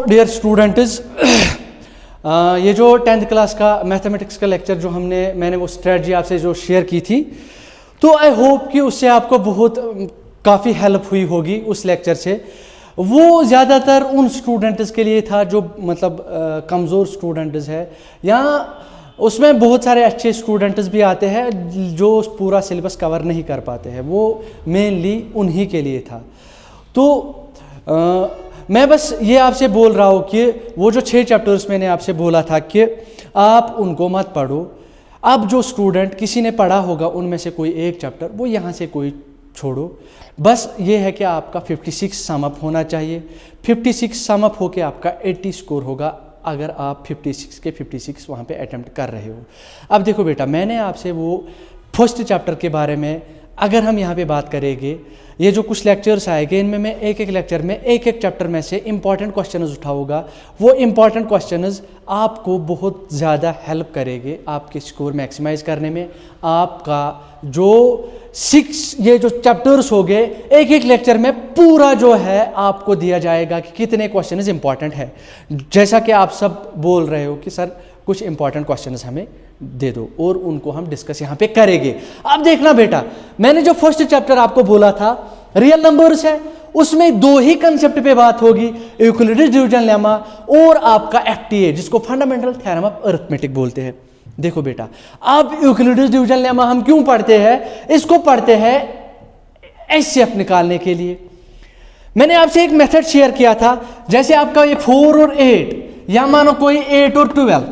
Dear students, ये जो 10th class का मैथमेटिक्स का लेक्चर जो मैंने वो स्ट्रेटजी आपसे जो शेयर की थी, तो आई होप कि उससे आपको बहुत काफ़ी हेल्प हुई होगी उस लेक्चर से। वो ज़्यादातर उन स्टूडेंट्स के लिए था जो मतलब कमज़ोर स्टूडेंट्स है, या उसमें बहुत सारे अच्छे स्टूडेंट्स भी आते हैं जो पूरा सिलेबस कवर नहीं कर पाते हैं, वो मेनली उन्हीं के लिए था। तो मैं बस ये आपसे बोल रहा हूँ कि वो जो 6 चैप्टर्स मैंने आपसे बोला था कि आप उनको मत पढ़ो। अब जो स्टूडेंट किसी ने पढ़ा होगा उनमें से कोई एक चैप्टर, वो यहाँ से कोई छोड़ो। बस ये है कि आपका 56 सम अप होना चाहिए। 56 सम अप होके आपका 80 स्कोर होगा अगर आप 56 के 56 वहाँ पे अटेम्प्ट कर रहे हो। अब देखो बेटा, मैंने आपसे वो फर्स्ट चैप्टर के बारे में अगर हम यहाँ पे बात करेंगे, ये जो कुछ लेक्चर्स आएंगे इनमें मैं एक एक लेक्चर में एक एक चैप्टर में से इंपॉर्टेंट क्वेश्चंस उठाऊंगा। वो इंपॉर्टेंट क्वेश्चंस आपको बहुत ज़्यादा हेल्प करेंगे आपके स्कोर मैक्सिमाइज करने में। आपका जो 6 ये जो चैप्टर्स हो गए, एक एक लेक्चर में पूरा जो है आपको दिया जाएगा कि कितने क्वेश्चंस इंपॉर्टेंट है। जैसा कि आप सब बोल रहे हो कि सर कुछ इंपॉर्टेंट क्वेश्चंस हमें दे दो, और उनको हम डिस्कस यहाँ पे करेंगे। अब देखना बेटा, मैंने जो फर्स्ट चैप्टर आपको बोला था रियल नंबर्स है, उसमें 2 ही कंसेप्ट पे बात होगी, यूक्लिडियन डिवीजन लेमा और आपका एफटीए, जिसको फंडामेंटल थ्योरम ऑफ अरिथमेटिक बोलते हैं। देखो बेटा, अब यूक्लिडियन डिवीजन लेमा हम क्यों पढ़ते हैं? इसको पढ़ते हैं एचसीएफ निकालने के लिए। मैंने आपसे एक मेथड शेयर किया था, जैसे आपका ये 4 और 8, या मानो कोई 8 और 12,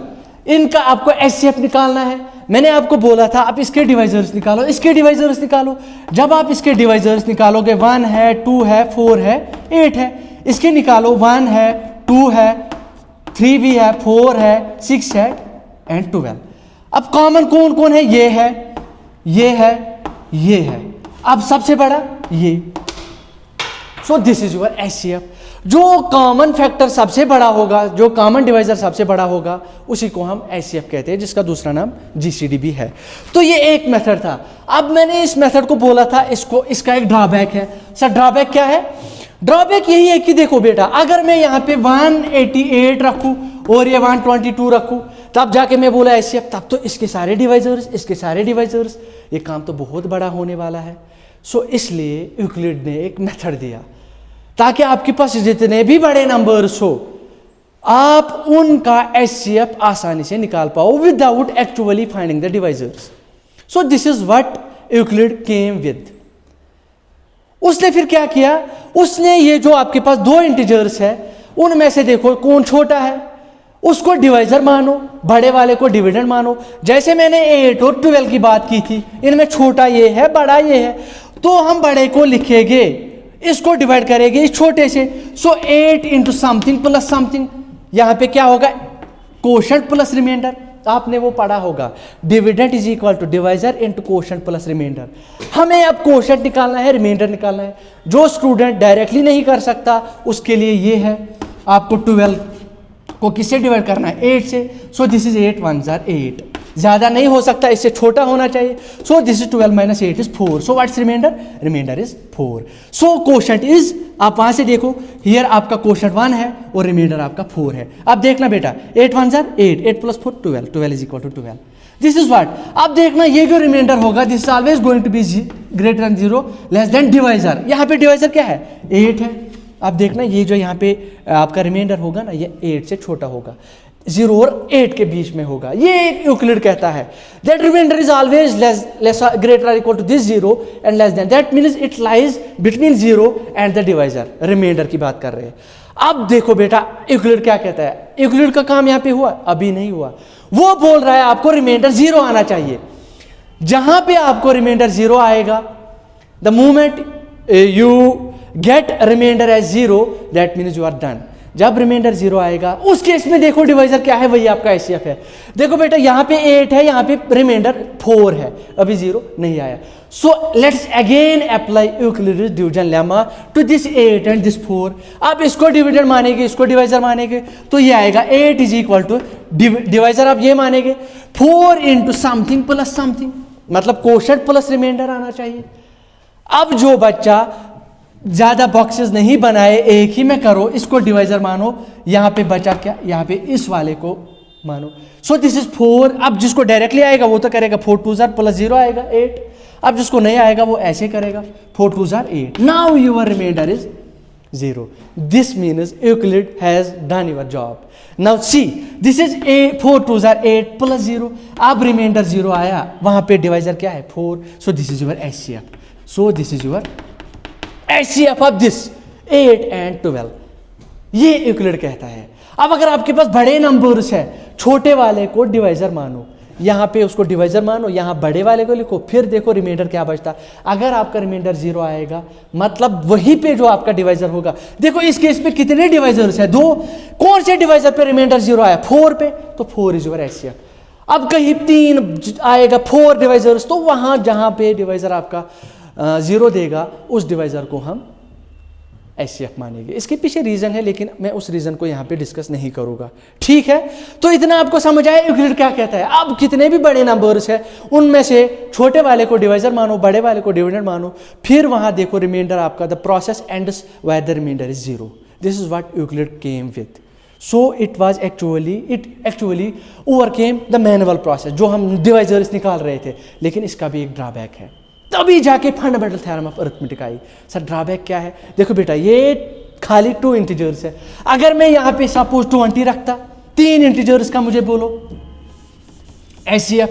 इनका आपको एचसीएफ निकालना है। मैंने आपको बोला था आप इसके डिवाइजर्स निकालो, इसके डिवाइजर्स निकालो। जब आप इसके डिवाइजर्स निकालोगे, 1 है, 2 है, 4 है, 8 है, इसके निकालो, 1 है, 2 है, 3 भी है, 4 है, 6 है एंड 12। अब कॉमन कौन कौन है? ये है, ये है, ये है। अब सबसे बड़ा ये। सो दिस इज योर एचसीएफ। जो कॉमन फैक्टर सबसे बड़ा होगा, जो कॉमन डिवाइजर सबसे बड़ा होगा, उसी को हम एचसीएफ कहते हैं, जिसका दूसरा नाम जीसीडी भी है। तो ये एक मेथड था। अब मैंने इस मेथड को बोला था, इसका एक ड्रॉबैक है। सर ड्रॉबैक क्या है? ड्रॉबैक यही है कि देखो बेटा, अगर मैं यहाँ पे 188 रखूँ और ये 122 रखूँ, तब जाके मैं बोला एचसीएफ, तब तो इसके सारे डिवाइजर्स, इसके सारे डिवाइजर्स, ये काम तो बहुत बड़ा होने वाला है। सो इसलिए यूक्लिड ने एक मेथड दिया ताकि आपके पास जितने भी बड़े नंबर्स हो, आप उनका एचसीएफ आसानी से निकाल पाओ without actually finding the divisors. So this is what Euclid came with. उसने फिर क्या किया? उसने ये जो आपके पास 2 इंटीजर्स है, उनमें से देखो कौन छोटा है, उसको डिवाइजर मानो, बड़े वाले को डिविडेंड मानो। जैसे मैंने 8 और 12 की बात की थी, इनमें छोटा ये है, बड़ा ये है, तो हम बड़े को लिखेंगे, इसको डिवाइड करेंगे इस छोटे से। So 8 into something plus something, यहां पे क्या होगा? Quotient plus remainder. आपने वो पढ़ा होगा, dividend is equal to divisor into quotient plus remainder. हमें अब कोशेंट निकालना है, रिमाइंडर निकालना है। जो स्टूडेंट डायरेक्टली नहीं कर सकता, उसके लिए ये है, आपको 12 को किससे डिवाइड करना है? 8 से। So this is 8 1 are 8। ज्यादा नहीं हो सकता, इससे छोटा होना चाहिए। So this is 12 minus 8 is 4। So what's remainder? Remainder is 4। So quotient is, आप वहां से देखो, हियर आपका कोशेंट 1 है और रिमाइंडर आपका 4 है। अब देखना बेटा, 8 1 are 8, 8 plus 4 12, 12 is equal to 12। This is what. अब देखना ये जो रिमाइंडर होगा, this is always going to be greater than 0 less than divisor. यहाँ पे डिवाइजर क्या है? 8 है। अब देखना ये जो यहाँ पे आपका रिमाइंडर होगा ना, ये 8 से छोटा होगा, 0 और 8 के बीच में होगा। ये यूक्लिड कहता है that remainder is always less greater और equal to this 0 and less than, that means it lies between 0 and the divisor. Remainder की बात कर रहे हैं। अब देखो बेटा, यूक्लिड क्या कहता है? यूक्लिड का काम यहाँ पे हुआ? अभी नहीं हुआ। वो बोल रहा है आपको रिमाइंडर 0 आना चाहिए। जहां पे आपको रिमाइंडर 0 आएगा, the moment you get remainder as 0, that means you are done. जब रिमाइंडर 0 आएगा, उस केस में देखो डिवाइजर क्या है, वही आपका एचसीएफ है। देखो बेटा, यहाँ पे 8 है, यहाँ पे रिमाइंडर 4 है, अभी 0 नहीं आया। So let's again apply Euclidean division lemma to this 8 and this 4। अब इसको डिविडेंड मानेंगे, इसको डिवाइजर मानेंगे, तो ये आएगा 8 इज इक्वल टू डिवाइजर, आप ये मानेंगे 4 इंटू समथिंग प्लस समथिंग, मतलब कोशेंट प्लस रिमाइंडर आना चाहिए। अब जो बच्चा ज़्यादा बॉक्सेस नहीं बनाए, एक ही में करो, इसको डिवाइजर मानो, यहाँ पे बचा क्या, यहाँ पे इस वाले को मानो। सो दिस इज 4। अब जिसको डायरेक्टली आएगा वो तो करेगा 4 2 जार प्लस 0 आएगा 8। अब जिसको नहीं आएगा वो ऐसे करेगा 4 2 are 8। Now your remainder is 0। This means Euclid has done your job. Now see this is 4 2 are 8 plus 0। अब रिमाइंडर 0 आया, वहां पे डिवाइजर क्या है 4। सो this is your HCF। So this is your HCF of this 8 and 12। ये Euclid कहता है। अब अगर आपके पास बड़े नंबर्स है, छोटे वाले को डिवाइजर मानो, यहाँ पे उसको डिवाइजर मानो, यहाँ बड़े वाले को लिखो, फिर देखो रिमाइंडर क्या बचता। अगर आपका रिमाइंडर 0 आएगा मतलब वहीं पे जो आपका डिवाइजर होगा। देखो इस केस में कितने डिवाइजर्स है, 2। कौन से डिवाइजर पे रिमाइंडर 0 आया, 4 पे, तो 4 इज योर HCF। अब कहीं 3 आएगा 4 डिवाइजर्स, तो वहां जहां पे डिवाइजर आपका 0 देगा उस डिवाइजर को हम HCF मानेंगे। इसके पीछे रीजन है, लेकिन मैं उस रीजन को यहाँ पे डिस्कस नहीं करूँगा, ठीक है। तो इतना आपको समझ आया यूक्लिड क्या कहता है। अब कितने भी बड़े नंबर्स है उनमें से छोटे वाले को डिवाइजर मानो, बड़े वाले को डिविडेंड मानो, फिर वहाँ देखो रिमाइंडर आपका the process ends when the remainder is 0। This is what Euclid came with. So it actually overcame the manual process जो हम डिवाइजर्स निकाल रहे थे। लेकिन इसका भी एक ड्रॉबैक है, तभी जाके fundamental theorem of arithmetic I. Sir drawback क्या है, देखो बेटा ये खाली 2 इंटीजर्स है। अगर मैं यहाँ पे सपोज 20 रखता, 3 इंटीजर्स का मुझे बोलो HCF,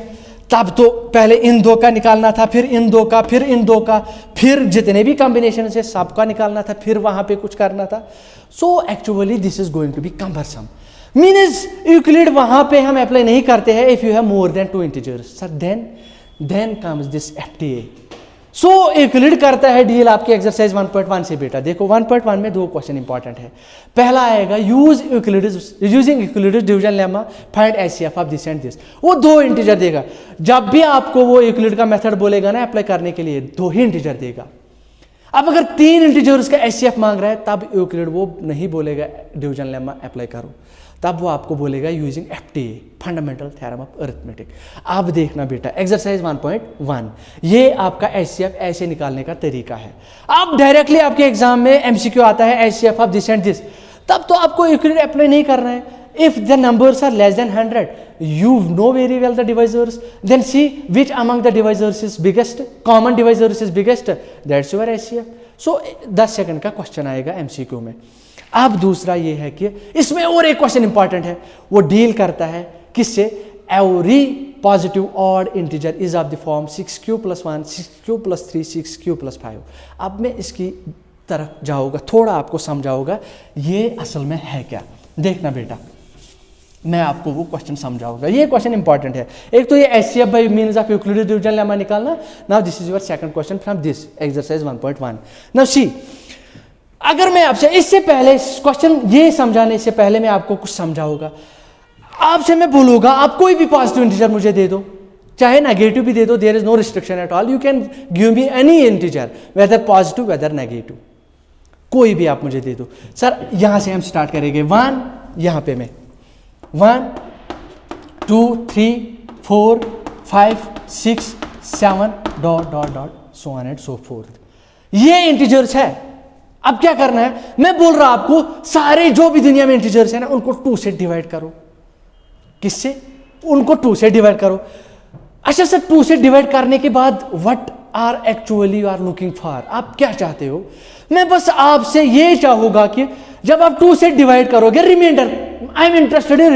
तब तो पहले इन 2 का निकालना था, फिर इन 2 का, फिर इन 2 का, फिर जितने भी कॉम्बिनेशन है सबका निकालना था, फिर वहां पे कुछ करना था। So actually this is going to be cumbersome. Means Euclid वहां पे हम अप्लाई नहीं करते हैं if you have more than 2 integers. Sir then comes this FTA। So Euclid करता है डील आपके एक्सरसाइज 1.1 से। बेटा देखो 1.1 में 2 क्वेश्चन इंपॉर्टेंट है। पहला आएगा using Euclid's division lemma find HCF of this and this. वो 2 इंटीजर देगा। जब भी आपको वो यूक्लिड का मेथड बोलेगा ना अप्लाई करने के लिए, 2 ही इंटीजर देगा। अब अगर 3 इंटीजर्स का HCF मांग रहा है तब यूक्लिड वो नहीं बोलेगा डिवीजन लेमा अप्लाई करो, तब वो आपको बोलेगा using FTA fundamental theorem of arithmetic. अब देखना बेटा एक्सरसाइज 1.1 ये आपका HCF ऐसे निकालने का तरीका है। अब डायरेक्टली आपके एग्जाम में MCQ आता है HCF of this and this, तब तो आपको यूक्लिड अप्लाई नहीं करना है। If the numbers are less than 100, you know very well the divisors. Then see which among the divisors is biggest. Common divisors is biggest. That's your HCF. So 10 second का question आएगा MCQ में। अब दूसरा ये है कि इसमें और एक क्वेश्चन इंपॉर्टेंट है, वो डील करता है किससे, every positive odd integer is of the form 6q + 1 6q + 3 6q + 5। अब मैं इसकी तरफ जाऊंगा, थोड़ा आपको समझाऊंगा ये असल में है क्या। देखना बेटा मैं आपको वो क्वेश्चन समझाऊंगा, ये क्वेश्चन इंपॉर्टेंट है। एक तो ये HCF by means of Euclid's division lemma निकालना। Now this is your second question from this exercise 1.1। Now see अगर मैं आपसे इससे पहले क्वेश्चन ये समझाने से पहले मैं आपको कुछ समझाऊंगा, आपसे मैं बोलूंगा आप कोई भी पॉजिटिव इंटीजर मुझे दे दो, चाहे नेगेटिव भी दे दो, there is no restriction at all, you can give me any integer whether positive whether negative, कोई भी आप मुझे दे दो। सर यहां से हम स्टार्ट करेंगे 1, यहां पे मैं 1 2 3 4 5 6 7 ... so on and so forth। ये इंटीजर्स है। अब क्या करना है, मैं बोल रहा आपको सारे जो भी दुनिया में इंटीजर्स है ना उनको 2 से डिवाइड करो। किससे, उनको 2 से डिवाइड करो। अच्छा सर 2 से डिवाइड करने के बाद what are actually you are looking for, आप क्या चाहते हो। मैं बस आपसे ये चाहूंगा कि जब आप 2 से डिवाइड करोगे remainder, I am interested in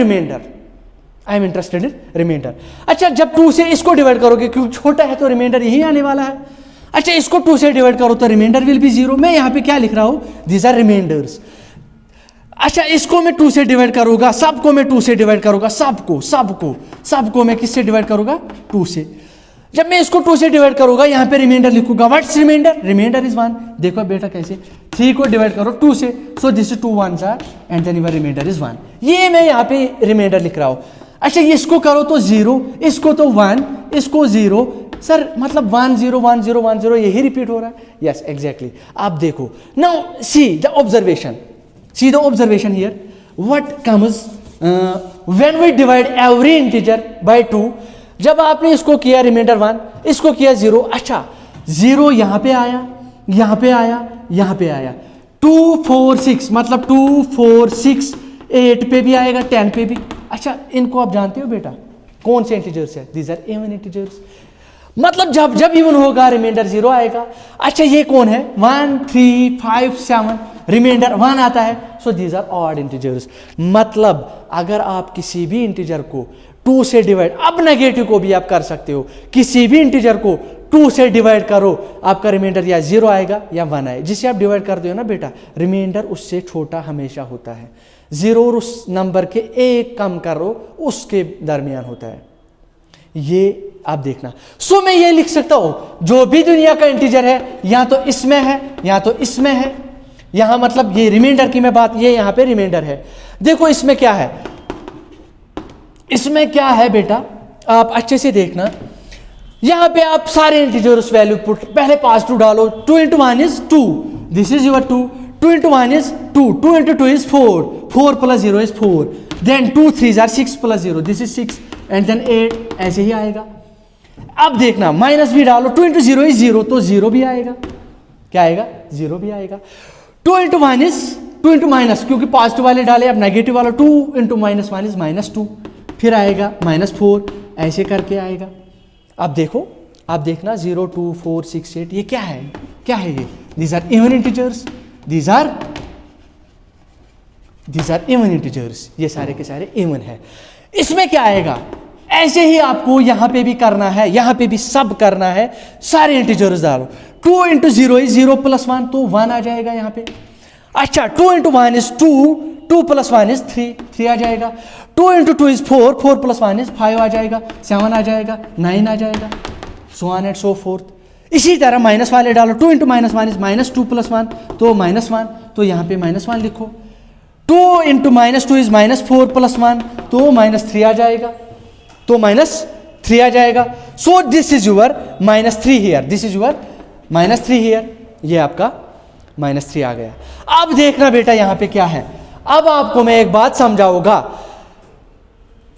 remainder. अच्छा जब 2 से इसको डिवाइड करोगे, क्योंकि छोटा है तो रिमाइंडर यही आने वाला है। अच्छा इसको 2 से डिवाइड करो तो रिमाइंडर विल बी 0। मैं यहाँ पे क्या लिख रहा हूँ, दीज आर रिमाइंडर्स। अच्छा इसको मैं 2 से डिवाइड करूंगा, सबको मैं 2 से डिवाइड करूंगा, सबको मैं किससे डिवाइड करूंगा, 2 से। जब मैं इसको 2 से डिवाइड करूंगा यहाँ पे रिमाइंडर लिखूंगा, व्हाट्स रिमाइंडर, रिमाइंडर इज 1। देखो बेटा कैसे, 3 को डिवाइड करो 2 से, so this is 2 1s are and then your remainder is 1। ये मैं यहाँ पे रिमाइंडर लिख रहा हूँ। अच्छा इसको करो तो 0, इसको तो 1, इसको 0। सर मतलब 1 0 1 0 1 0 यही रिपीट हो रहा है। Yes exactly. आप देखो now see the observation, see the observation here, what comes when we divide every integer by 2। जब आपने इसको किया रिमाइंडर 1, इसको किया 0। अच्छा 0 यहाँ पे आया, यहाँ पे आया, यहाँ पे आया। 2 4 6 मतलब 2 4 6 8 पे भी आएगा, 10 पे भी। अच्छा, इनको आप जानते हो बेटा कौन से इंटीजर्स है? These are even integers. मतलब जब जब इवन होगा रिमाइंडर 0 आएगा। अच्छा, ये कौन है? 1 3 5 7 रिमाइंडर 1 आता है, so these are odd integers. मतलब अगर आप किसी भी इंटीजर को 2 से डिवाइड, अब नेगेटिव को भी आप कर सकते हो, किसी भी इंटीजर को 2 से डिवाइड करो, आपका रिमाइंडर या 0 आएगा या 1 आएगा। जिसे आप डिवाइड करते हो ना बेटा, रिमाइंडर उससे छोटा हमेशा होता है। 0 और उस नंबर के एक कम करो, उसके दरमियान होता है। ये आप देखना। सो मैं ये लिख सकता हूं, जो भी दुनिया का इंटीजर है या तो इसमें है या तो इसमें है। यहां मतलब ये रिमाइंडर की मैं बात, ये यहां पे रिमाइंडर है। देखो इसमें क्या है, इसमें क्या है बेटा, आप अच्छे से देखना। यहां पे आप सारे इंटीजर्स वैल्यू पुट, पहले पास टू डालो। 2 × 1 is 2, this is your 2। 2 × 1 is 2, 2 × 2 is 4, 4 + 0 is 4, देन 2 3 are 6 + 0, this is 6 and then 8, ऐसे ही आएगा। अब देखना माइनस भी डालो, 2 × 0 इज 0, तो 0 भी आएगा। क्या आएगा? 0 भी आएगा। 2 × 1 इज 2 × माइनस, क्योंकि पॉजिटिव वाले डाले, अब नेगेटिव वाला 2 × -1 इज -2, फिर आएगा -4, ऐसे करके आएगा। अब देखो, आप देखना 0 2 4 6 8, ये क्या है? क्या है ये? These are even integers, these are even integers, ये सारे के सारे इवन है। इसमें क्या आएगा? ऐसे ही आपको यहां पे भी करना है, यहां पे भी सब करना है, सारे इंटीजर्स डालो। 2 × 0 इज 0 + 1, तो 1 आ जाएगा यहां पे। अच्छा, 2 × 1 इज 2, 2 + 1 इज 3, 3 आ जाएगा। 2 × 2 इज 4, 4 + 1 इज 5 आ जाएगा, 7 आ जाएगा, 9 आ जाएगा, so on and so forth। इसी तरह माइनस वाले डालो। 2 × -1 इज -2 + 1, तो -1, तो यहाँ पे -1 लिखो। 2 × -2 इज -4 + 1, तो -3 आ जाएगा, तो -3 आ जाएगा। सो this is your -3 here, this is your -3 here, ये आपका -3 आ गया। अब देखना बेटा यहाँ पे क्या है। अब आपको मैं एक बात समझाऊंगा,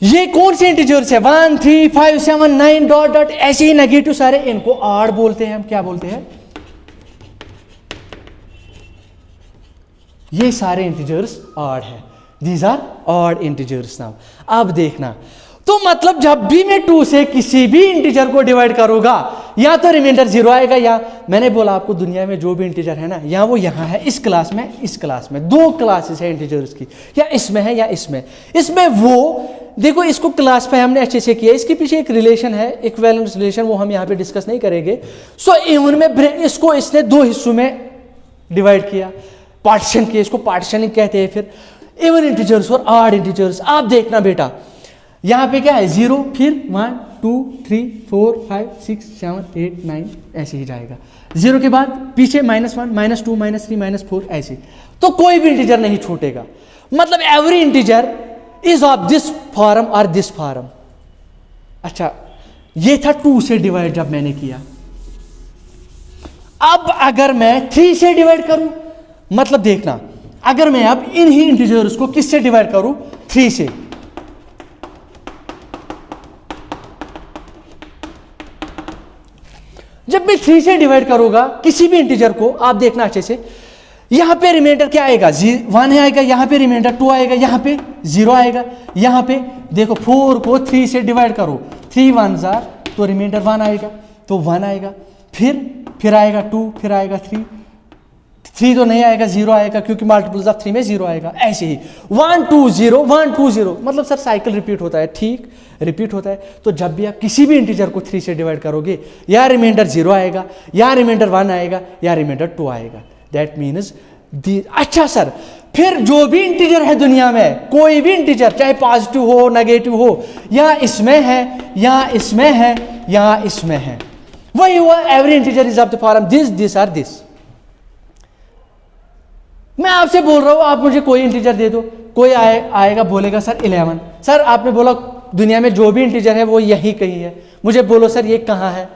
ये कौन से इंटीजर्स है? 1 3 5 7 9 डॉट डॉट, ऐसे ही नेगेटिव सारे, इनको ऑड बोलते हैं हम। क्या बोलते हैं? ये सारे इंटीजर्स ऑड है, these are odd integers. Now अब देखना, तो मतलब जब भी मैं 2 से किसी भी इंटीजर को डिवाइड करूंगा, या तो रिमाइंडर 0 आएगा, या मैंने बोला आपको दुनिया में जो भी इंटीजर है ना, या वो यहाँ है इस क्लास में, इस क्लास में 2 क्लासेस है इंटीजर्स की, या इसमें है या इसमें। इसमें वो देखो, इसको क्लास पे हमने अच्छे से किया, इसके पीछे एक रिलेशन है, इक्विवेलेंस रिलेशन, वो हम यहाँ पे डिस्कस नहीं करेंगे। सो इवन में इसको इसने 2 हिस्सों में डिवाइड किया, पार्टीशन किया, इसको पार्टीशनिंग कहते हैं। फिर इवन इंटीजर्स और ऑड इंटीजर्स। आप देखना बेटा, यहाँ पे क्या है? 0, फिर 1 2 3 4 5 6 7 8 9, ऐसे ही जाएगा। 0 के बाद पीछे -1 -2 -3 -4, ऐसे। तो कोई भी इंटीजर नहीं छूटेगा। मतलब every integer is of this form और दिस फॉर्म। अच्छा, ये था 2 से डिवाइड जब मैंने किया। अब अगर मैं 3 से डिवाइड करूं, मतलब देखना, अगर मैं अब इन्हीं इंटीजर्स को किससे डिवाइड करूं? 3 से। जब मैं 3 से डिवाइड करूंगा किसी भी इंटीजर को, आप देखना अच्छे से, यहां पे रिमाइंडर क्या आएगा? 1 आएगा, यहां पे रिमाइंडर 2 आएगा, यहां पे 0 आएगा। यहां पे देखो 4 को 3 से डिवाइड करो, 3 1s are, तो रिमाइंडर 1 आएगा, तो 1 आएगा। फिर आएगा 2, फिर आएगा 3 तो नहीं आएगा, 0 आएगा, क्योंकि मल्टीपल्स ऑफ 3 में 0 आएगा। ऐसे ही 1 2 0 1 2 0, मतलब सर साइकिल रिपीट होता है। ठीक, रिपीट होता है। तो जब भी आप किसी भी इंटीजर को 3 से डिवाइड करोगे, या रिमाइंडर 0 आएगा, या रिमाइंडर 1 आएगा, या रिमाइंडर 2 आएगा। दैट मीन्स अच्छा सर, फिर जो भी इंटीजर है दुनिया में, कोई भी इंटीजर, चाहे पॉजिटिव हो नेगेटिव हो, या इसमें है या इसमें है या इसमें है, वही हुआ every integer is of the form this or this. मैं आपसे बोल रहा हूं, आप मुझे कोई इंटीजर दे दो, कोई आएगा बोलेगा सर 11। सर आपने बोला दुनिया में जो भी इंटीजर है वो यही कहीं है, मुझे बोलो सर ये कहाँ है।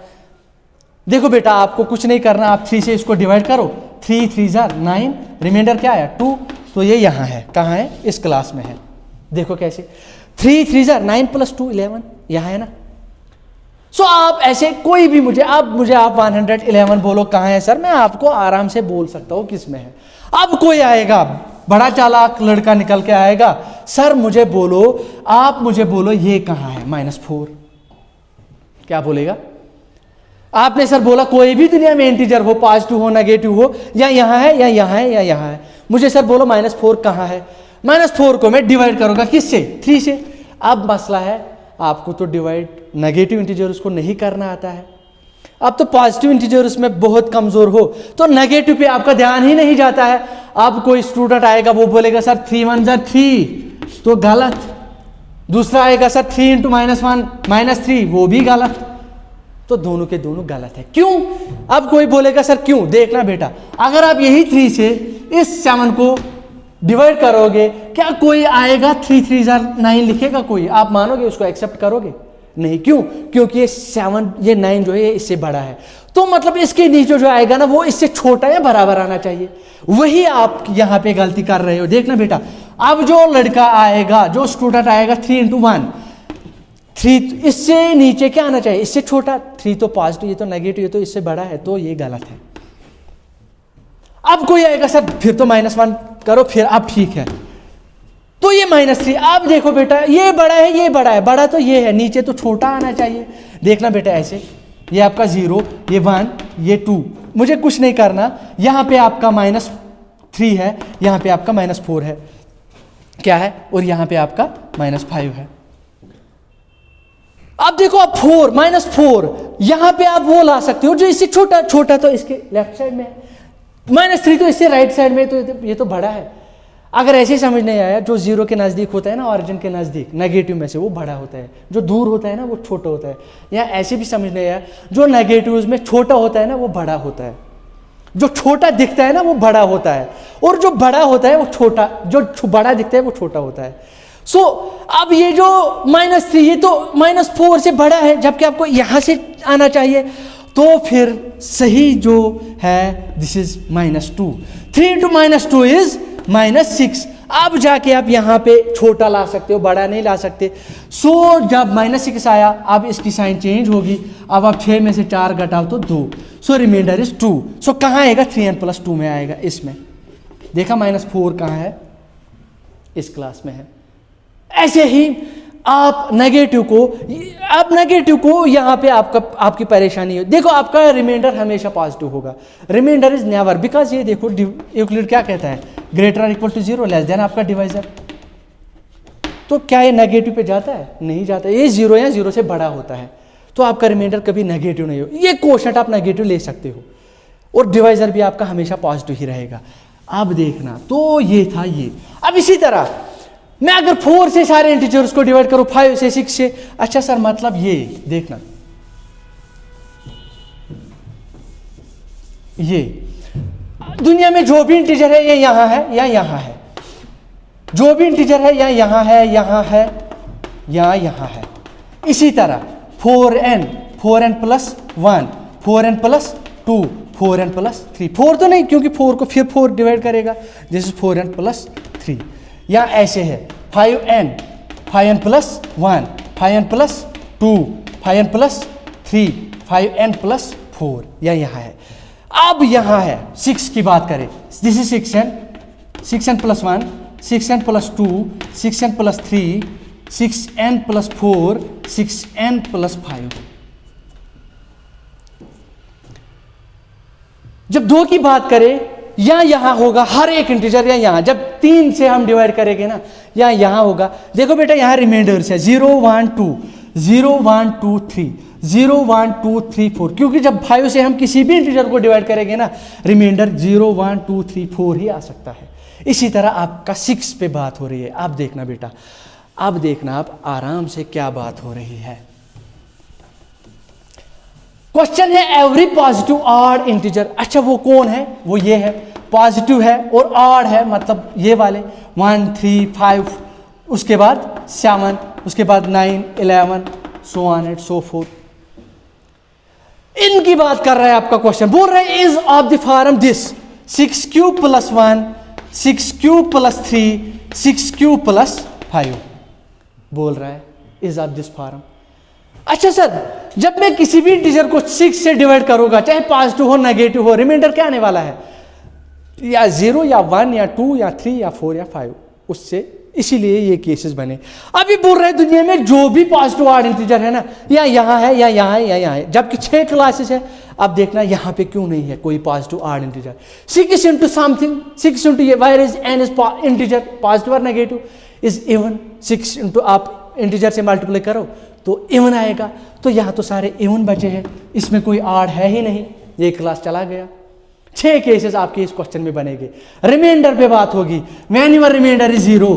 देखो बेटा, आपको कुछ नहीं करना, आप 3 से इसको डिवाइड करो, 3 3s are 9, रिमाइंडर क्या आया 2, तो ये यहाँ है। कहाँ है? इस क्लास में है। देखो कैसे, 3 3s are 9 + 2 11, यहाँ है ना। सो आप ऐसे कोई भी मुझे आप 111 बोलो कहाँ है सर, मैं आपको आराम से बोल सकता हूँ किस में है। अब कोई आएगा बड़ा चालाक लड़का निकल के आएगा, सर मुझे बोलो, आप मुझे बोलो ये कहाँ है -4। क्या बोलेगा? आपने सर बोला कोई भी दुनिया में इंटीजर हो, पॉजिटिव हो नेगेटिव हो, या यहाँ है या यहाँ है या यहाँ है, मुझे सर बोलो -4 कहाँ है। -4 को मैं डिवाइड करूँगा किससे? 3 से। अब मसला है आपको तो डिवाइड नेगेटिव इंटीजर उसको नहीं करना आता है, अब तो पॉजिटिव इंटीजर उसमें बहुत कमज़ोर हो तो नेगेटिव पे आपका ध्यान ही नहीं जाता है। अब कोई स्टूडेंट आएगा वो बोलेगा सर 3 1 जा 3, तो गलत। दूसरा आएगा सर 3 × -1 -3, वो भी गलत। तो दोनों के दोनों गलत है। क्यों? अब कोई बोलेगा सर क्यों? देखना बेटा, अगर आप यही 3 से इस 7 को डिवाइड करोगे, क्या कोई आएगा 3 3 9 लिखेगा कोई? आप मानोगे उसको, एक्सेप्ट करोगे? नहीं। क्यों? क्योंकि ये 9 जो है ये इससे बड़ा है, तो मतलब इसके नीचे जो आएगा ना वो इससे छोटा या बराबर आना चाहिए। वही आप यहाँ पे गलती कर रहे हो। देखना बेटा, अब जो लड़का आएगा, जो स्टूडेंट आएगा 3 × 1 3, इससे नीचे क्या आना चाहिए? इससे छोटा। 3 तो पॉजिटिव, ये तो नेगेटिव, ये तो इससे बड़ा है, तो ये गलत है। अब कोई आएगा सर फिर तो -1 करो, फिर अब ठीक है, तो ये -3। आप देखो बेटा, ये बड़ा है, ये बड़ा है, बड़ा तो ये है, नीचे तो छोटा आना चाहिए। देखना बेटा ऐसे, ये आपका 0, ये 1, ये 2, मुझे कुछ नहीं करना। यहाँ पे आपका -3 है, यहाँ पे आपका -4 है, क्या है, और यहाँ पे आपका -5 है। अब देखो, अब 4 -4 यहाँ पे आप वो ला सकते हो जो इससे छोटा, छोटा तो इसके लेफ्ट साइड में है, -3 तो इससे राइट साइड में, तो ये तो बड़ा है। अगर ऐसे समझ नहीं आया, जो 0 के नज़दीक होता है ना, ऑरिजिन के नज़दीक, नेगेटिव में से वो बड़ा होता है, जो दूर होता है ना वो छोटा होता है। या ऐसे भी समझ नहीं आया, जो नेगेटिव में छोटा होता है ना वो बड़ा होता है, जो छोटा दिखता है ना वो बड़ा होता है, और जो बड़ा होता है वो छोटा, जो बड़ा दिखता है वो छोटा होता है। सो अब ये जो -3, ये तो -4 से बड़ा है, जबकि आपको यहाँ से आना चाहिए, तो फिर सही जो है दिस इज -2। 3 × -2 इज -6। अब जाके आप यहाँ पे छोटा ला सकते हो, बड़ा नहीं ला सकते। सो जब -6 आया, अब इसकी साइन चेंज होगी। अब आप 6 में से 4 घटाओ तो 2, सो रिमाइंडर इज 2। सो कहाँ आएगा? 3n + 2 में आएगा, इसमें। देखा -4 कहाँ है? इस क्लास में है। ऐसे ही आप नेगेटिव को यहाँ पे आपकी परेशानी हो। देखो, आपका रिमाइंडर हमेशा पॉजिटिव होगा। रिमाइंडर इज नेवर, बिकॉज ये देखो यूक्लिड क्या कहता है, ग्रेटर = 0 लेस देन आपका डिवाइजर। तो क्या ये नेगेटिव पे जाता है? नहीं जाता। ये 0 या 0 से बड़ा होता है, तो आपका रिमाइंडर कभी नेगेटिव नहीं हो। ये क्वोशंट आप नेगेटिव ले सकते हो, और डिवाइजर भी आपका हमेशा पॉजिटिव ही रहेगा। अब देखना, तो ये था ये। अब इसी तरह मैं अगर 4 से सारे इंटीजर्स को डिवाइड करूं, 5 से, 6 से, अच्छा सर मतलब ये देखना, ये दुनिया में जो भी इंटीजर है ये यहाँ है या यहाँ है, जो भी इंटीजर है या यहाँ है, यहाँ है या यहाँ है। इसी तरह 4n + 1, 4n + 2, 4n + 3। 4 तो नहीं, क्योंकि 4 को फिर 4 डिवाइड करेगा, दिस इज 4n + 3। या ऐसे है 5n + 1, 5n + 2, 5n + 3, 5n + 4, या यहाँ है। अब यहाँ है 6 की बात करें, this is 6n + 1, 6n + 2, 6n + 3, 6n + 4, 6n + 5। जब 2 की बात करें, या यहाँ होगा हर एक इंटीजर, या यहाँ जब 3 से हम डिवाइड करेंगे ना, या यहाँ होगा। देखो बेटा, यहाँ रिमाइंडर्स है 0 1 2, 0 1 2 3, 0 1 2 3 4, क्योंकि जब 5 से हम किसी भी इंटीजर को डिवाइड करेंगे ना, रिमाइंडर 0 1 2 3 4 ही आ सकता है। इसी तरह आपका 6 पे बात हो रही है। अब देखना बेटा, अब देखना आप आराम से क्या बात हो रही है। क्वेश्चन है एवरी पॉजिटिव ऑड इंटीजर। अच्छा, वो कौन है? वो ये है, पॉजिटिव है और ऑड है, मतलब ये वाले 1 3 5, उसके बाद 7, उसके बाद 9 11, so on and so forth। इनकी बात कर रहा है आपका क्वेश्चन। बोल रहा है is of the form this 6³ + 1, 6³ + 3, 6³ + 5। बोल रहा है इज ऑफ दिस फॉर्म। अच्छा सर, जब मैं किसी भी इंटीजर को 6 से डिवाइड करूंगा, चाहे पॉजिटिव हो नेगेटिव हो, रिमाइंडर क्या आने वाला है? या 0 या 1 या 2 या 3 या 4 या 5 उससे, इसीलिए ये केसेस बने। अभी बोल रहे हैं दुनिया में जो भी पॉजिटिव ऑड इंटीजर है ना, या यहाँ है या यहाँ है या यहाँ है, जबकि 6 क्लासेस है। अब देखना यहाँ पे क्यों नहीं है कोई positive odd integer. 6 into something, 6 into ये where is n is integer, positive और नेगेटिव इज इवन। 6 इंटू आप इंटीजर से मल्टीप्लाई करो तो इवन आएगा। तो यहाँ तो सारे इवन बचे हैं, इसमें कोई ऑड है ही नहीं, ये क्लास चला गया। 6 केसेस आपके इस क्वेश्चन में बनेंगे। रिमाइंडर पे बात होगी, when your remainder is 0,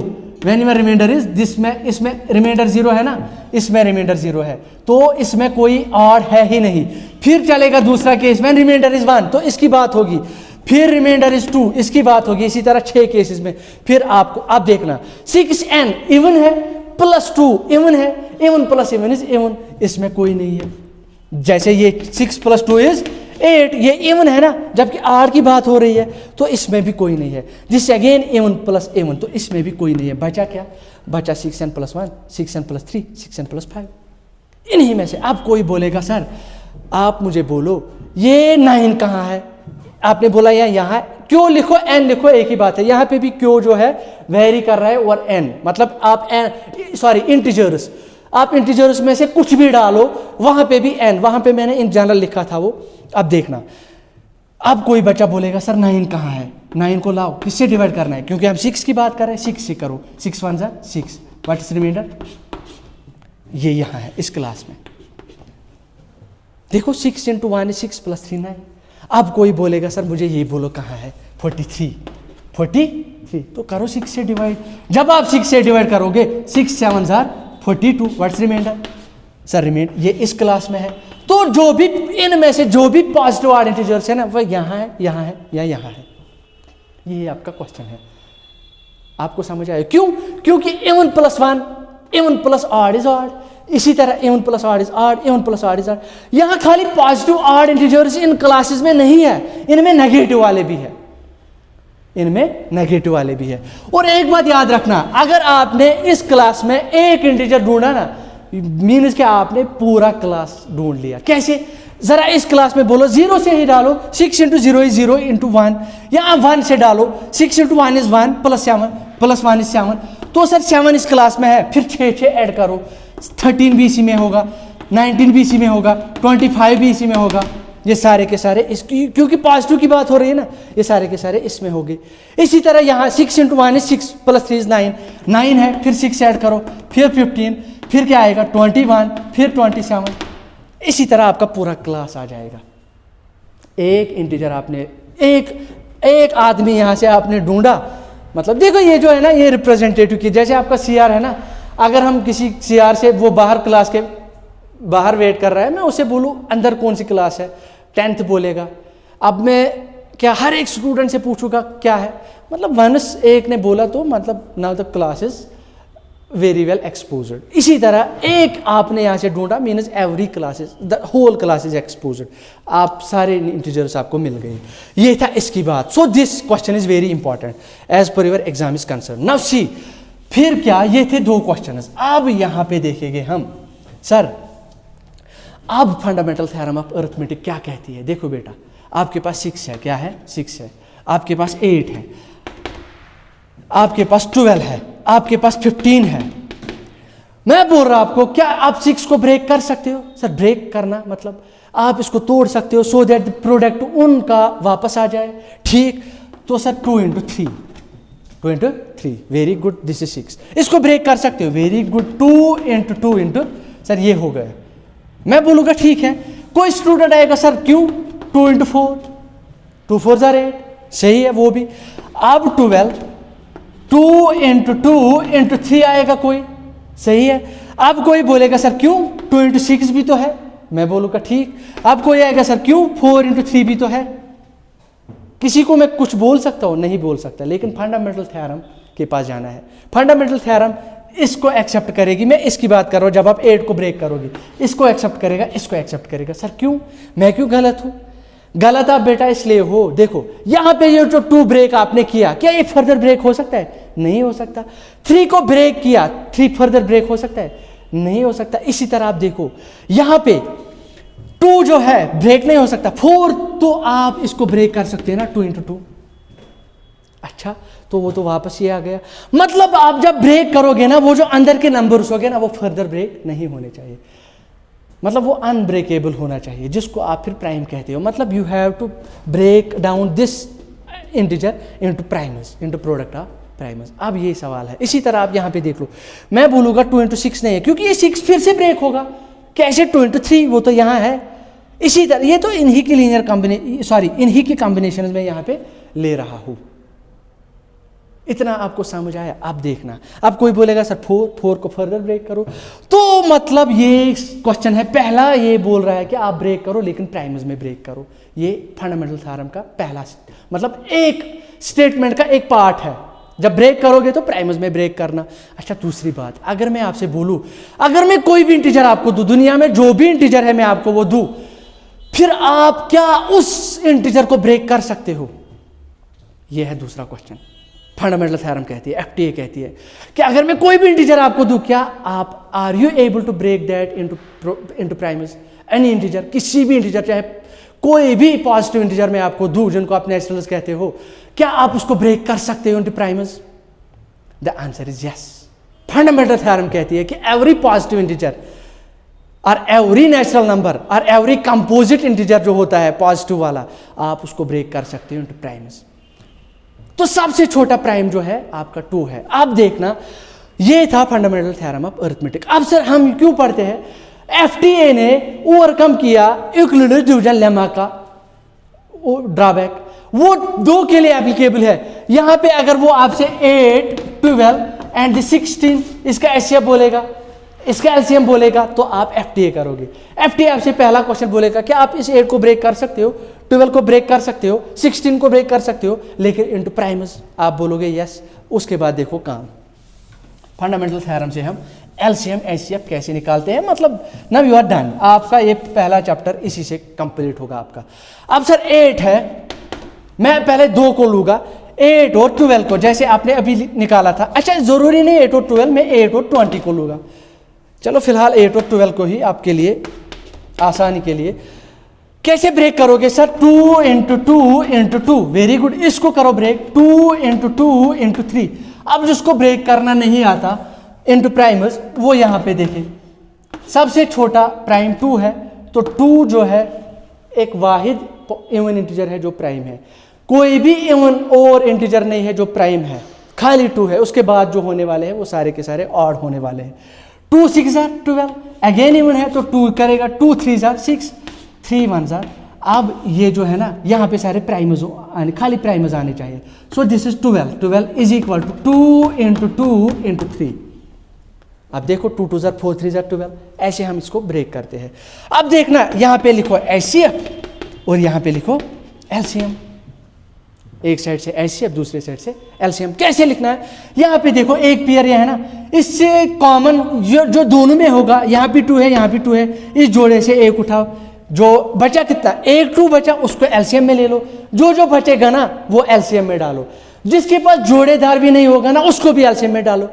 when your remainder is this में, इसमें रिमाइंडर 0 है ना, इसमें रिमाइंडर 0 है, तो इसमें कोई ऑड है ही नहीं। फिर चलेगा दूसरा केस, व्हेन रिमाइंडर इज 1, तो इसकी बात होगी। फिर रिमाइंडर इज 2, इसकी बात होगी। इसी तरह 6 केसेस में फिर आपको, आप देखना 6n इवन है, प्लस 2 इवन है, even plus even is even, इसमें कोई नहीं है। जैसे ये 6 प्लस 2 इज 8, ये इवन है ना, जबकि r की बात हो रही है, तो इसमें भी कोई नहीं है। This again even plus even, तो इसमें भी कोई नहीं है। बचा क्या? बचा 6n plus 1, 6n plus 3, 6n plus 5। इन्हीं में से अब कोई बोलेगा सर आप मुझे बोलो ये 9 कहाँ है? आपने बोला यहाँ, क्यों लिखो n लिखो, एक ही बात है। यहाँ पे भी क्यों जो है वेरी कर रहा है, और n मतलब आप इंटीजर्स, आप इंटीजर्स में से कुछ भी डालो, वहां पे भी n, वहां पे मैंने इन जनरल लिखा था वो। अब देखना, अब कोई बच्चा बोलेगा सर 9 कहाँ है? 9 को लाओ, किससे डिवाइड करना है? क्योंकि हम 6 की बात कर रहे हैं, 6 से करो। 6 1 जा 6, व्हाट इज रिमाइंडर? ये यहाँ है इस क्लास में, देखो 6 इंटू 1 is 6 प्लस 3 9। अब कोई बोलेगा सर मुझे ये बोलो कहाँ है? 43, 43, तो करो 6 से डिवाइड। जब आप 6 से डिवाइड करोगे, 6 7 are 42, what's remainder? Sir remainder ये इस क्लास में है। तो जो भी इनमें से जो भी पॉजिटिव ऑड इंटीजर्स है ना, वह यहाँ है, यहाँ है या यहाँ है। ये आपका क्वेश्चन है, आपको समझ आया? क्यों? क्योंकि even plus 1, even plus odd is odd, इसी तरह even plus odd is odd, even plus odd is odd. यहाँ खाली positive odd integers in classes में नहीं है, इनमें नेगेटिव वाले भी है, इनमें नेगेटिव वाले भी है। और एक बात याद रखना, अगर आपने इस क्लास में एक इंटीजर ढूंढा ना, मीन्स कि आपने पूरा क्लास ढूंढ लिया। कैसे? जरा इस क्लास में बोलो, 0 से ही डालो, 6 इंटू 0 इज 0 इंटू 1, या 1 से डालो, 6 into 1 is 1 plus 7 plus 1 is 7। तो सर 7 इस क्लास में है, फिर 6 ऐड करो, 13 भी इसी में होगा, 19 भी इसी में होगा, 25 भी इसी में होगा। ये सारे के सारे इसकी, क्योंकि पॉजिटिव की बात हो रही है ना, ये सारे के सारे इसमें हो गए। इसी तरह यहाँ 6 इंटू 1 इज 6 प्लस 3 इज 9, 9 है, फिर 6 ऐड करो, फिर 15, फिर क्या आएगा 21, फिर 27। इसी तरह आपका पूरा क्लास आ जाएगा। एक इंटीजर आपने, एक आदमी यहाँ से आपने ढूंढा, मतलब देखो ये जो है ना, ये रिप्रेजेंटेटिव की, जैसे आपका CR है ना, अगर हम किसी CR से, वो बाहर क्लास के बाहर वेट कर रहा है, मैं उसे बोलूँ अंदर कौन सी क्लास है, 10th बोलेगा। अब मैं क्या हर एक स्टूडेंट से पूछूंगा क्या है, मतलब वंस एक ने बोला तो मतलब now the class is very well exposed. इसी तरह एक आपने यहाँ से ढूंढा, means every classes, the whole class is exposed, आप सारे इंटीजर्स आपको मिल गए। ये था इसकी बात। So this question is very important as per your exam is concern. Now see, फिर क्या, ये थे 2 क्वेश्चन। अब यहाँ पे देखेंगे हम, सर अब फंडामेंटल थ्योरम ऑफ अरिथमेटिक क्या कहती है। देखो बेटा, आपके पास 6 है, क्या है 6 है, आपके पास 8 है, आपके पास 12 है, आपके पास 15 है। मैं बोल रहा आपको, क्या आप 6 को ब्रेक कर सकते हो? सर ब्रेक करना मतलब आप इसको तोड़ सकते हो, सो दैट द प्रोडक्ट उनका वापस आ जाए। ठीक, तो sir 2 into 3, 2 into 3, very good, this is 6। इसको ब्रेक कर सकते हो, very good, 2 into 2 into, sir ये हो गया। मैं बोलूँगा ठीक है। कोई स्टूडेंट आएगा, सर क्यों 2 इंटू 4, 2 4 जार 8, सही है वो भी। अब 12, 2 इंटू 2 इंटू 3 आएगा कोई, सही है। अब कोई बोलेगा सर क्यों 2 इंटू 6 भी तो है, मैं बोलूँगा ठीक। अब कोई आएगा सर क्यों 4 इंटू 3 भी तो है। किसी को मैं कुछ बोल सकता हूँ? नहीं बोल सकता, लेकिन फंडामेंटल थ्योरम के पास जाना है। फंडामेंटल थ्योरम इसको एक्सेप्ट करेगी, मैं इसकी बात कर रहा हूँ। जब आप 8 को ब्रेक करोगी, इसको एक्सेप्ट करेगा, इसको एक्सेप्ट करेगा। सर क्यों, मैं क्यों गलत हूँ? गलत आप बेटा इसलिए हो, देखो यहाँ पे ये जो 2 ब्रेक आपने किया, क्या ये फर्दर ब्रेक हो सकता है? नहीं हो सकता। 3 को ब्रेक किया, 3 फर्दर ब्रेक हो सकता है? नहीं हो सकता। इसी तरह आप देखो यहाँ पे 2 जो है ब्रेक नहीं हो सकता, 4 तो आप इसको ब्रेक कर सकते हैं ना, 2 × 2। अच्छा, तो वो तो वापस ये आ गया। मतलब आप जब ब्रेक करोगे ना, वो जो अंदर के नंबर्स हो गए ना, वो फर्दर ब्रेक नहीं होने चाहिए, मतलब वो अनब्रेकेबल होना चाहिए, जिसको आप फिर प्राइम कहते हो। मतलब you have to break down this integer into primes, into product of primes. अब ये सवाल है। इसी तरह आप यहाँ पे देख लो, मैं बोलूँगा 2 × 6 नहीं है, क्योंकि ये 6 फिर से ब्रेक होगा। कैसे 2 × 3, वो तो यहाँ है। इसी तरह ये तो इन्हीं की इन्हीं के कॉम्बिनेशन में यहाँ पे ले रहा हूँ। इतना आपको समझ आया? आप देखना, अब कोई बोलेगा सर 4 को फर्दर ब्रेक करो, तो मतलब ये क्वेश्चन है, पहला ये बोल रहा है कि आप ब्रेक करो लेकिन प्राइमस में ब्रेक करो। ये फंडामेंटल थ्योरम का पहला मतलब एक स्टेटमेंट का एक पार्ट है, जब ब्रेक करोगे तो प्राइमस में ब्रेक करना। अच्छा, दूसरी बात, अगर मैं आपसे बोलूं, अगर मैं कोई भी इंटीजर आपको दूं, दुनिया में जो भी इंटीजर है मैं आपको वो दूं, फिर आप क्या उस इंटीजर को ब्रेक कर सकते हो? यह है दूसरा क्वेश्चन। फंडामेंटल थ्योरम कहती है, एफटीए कहती है कि अगर मैं कोई भी इंटीजर आपको दूं, क्या आप are you able to break that into primes? Any integer, किसी भी इंटीजर, चाहे कोई भी पॉजिटिव इंटीजर मैं आपको दूं जिनको आप नेचुरल्स कहते हो, क्या आप उसको ब्रेक कर सकते हो into Primus? The answer is yes. Fundamental theorem कहती है कि एवरी पॉजिटिव इंटीजर और एवरी नेचुरल नंबर और एवरी कंपोजिट इंटीजर जो होता है पॉजिटिव वाला, आप उसको ब्रेक कर सकते हो इनटू प्राइमस। तो सबसे छोटा प्राइम जो है आपका 2 है। अब देखना, ये था फंडामेंटल थ्योरम ऑफ अरिथमेटिक। अब सर हम क्यों पढ़ते हैं? एफटीए ने ओवरकम किया यूक्लिडियन डिवीजन लेमा का ड्रॉबैक, वो 2 के लिए एप्लीकेबल है। यहां पे अगर वो आपसे 8, 12 एंड 16 इसका एचसीएफ बोलेगा, इसका एलसीएम बोलेगा, तो आप एफटीए करोगे। एफटीए आपसे पहला क्वेश्चन बोलेगा कि आप इस 8 को ब्रेक कर सकते हो, 12 को ब्रेक कर सकते हो, 16 को ब्रेक कर सकते हो, लेकिन इनटू प्राइमस आप बोलोगे यस। उसके बाद देखो काम, फंडामेंटल थ्योरम से हम एलसीएम एचसीएफ कैसे निकालते हैं। मतलब नाउ यू आर डन, आपका ये पहला चैप्टर इसी से कंप्लीट होगा आपका। अब सर 8 है, मैं पहले 2 को लूँगा, 8 और 12 को, जैसे आपने अभी निकाला था। अच्छा, ज़रूरी नहीं 8 और 12, मैं 8 और 20 को लूँगा। चलो फिलहाल 8 और 12 को ही आपके लिए आसानी के लिए। कैसे ब्रेक करोगे सर? 2 × 2 × 2, वेरी गुड, इसको करो ब्रेक। 2 × 2 × 3। अब जिसको ब्रेक करना नहीं आता इनटू प्राइमस, वो यहाँ पे देखें, सबसे छोटा प्राइम 2 है, तो 2 जो है एक वाहिद इवन इंटीजर है जो प्राइम है। कोई भी इवन और इंटीजर नहीं है जो प्राइम है, खाली 2 है। उसके बाद जो होने वाले हैं वो सारे के सारे ऑड होने वाले हैं। 2 × 6 = 12, अगेन इवन है तो 2 करेगा, 2 × 3 = 6, 3 × 1 = अब ये जो है ना, यहाँ पे सारे प्राइमस आने, खाली प्राइमस आने चाहिए। So this is 12, 12 = 2 × 2 × 3। अब देखो 2 × 2 = 4, 3 = 12, ऐसे हम इसको ब्रेक करते हैं। अब देखना, यहाँ पे लिखो एचसीएफ और यहाँ पे लिखो एलसीएम। एक साइड से एचसीएफ, दूसरे साइड से एलसीएम। कैसे लिखना है? यहाँ पे देखो एक पेयर ये है ना, इससे कॉमन जो दोनों में होगा, यहाँ पे 2 है, यहाँ पे 2 है, इस जोड़े से 1 उठाओ, जो बचा कितना, 1 2 बचा, उसको एलसीएम में ले लो। जो बचेगा ना वो एलसीएम में डालो। जिसके पास जोड़ेदार भी नहीं होगा ना, उसको भी एलसीएम में डालो।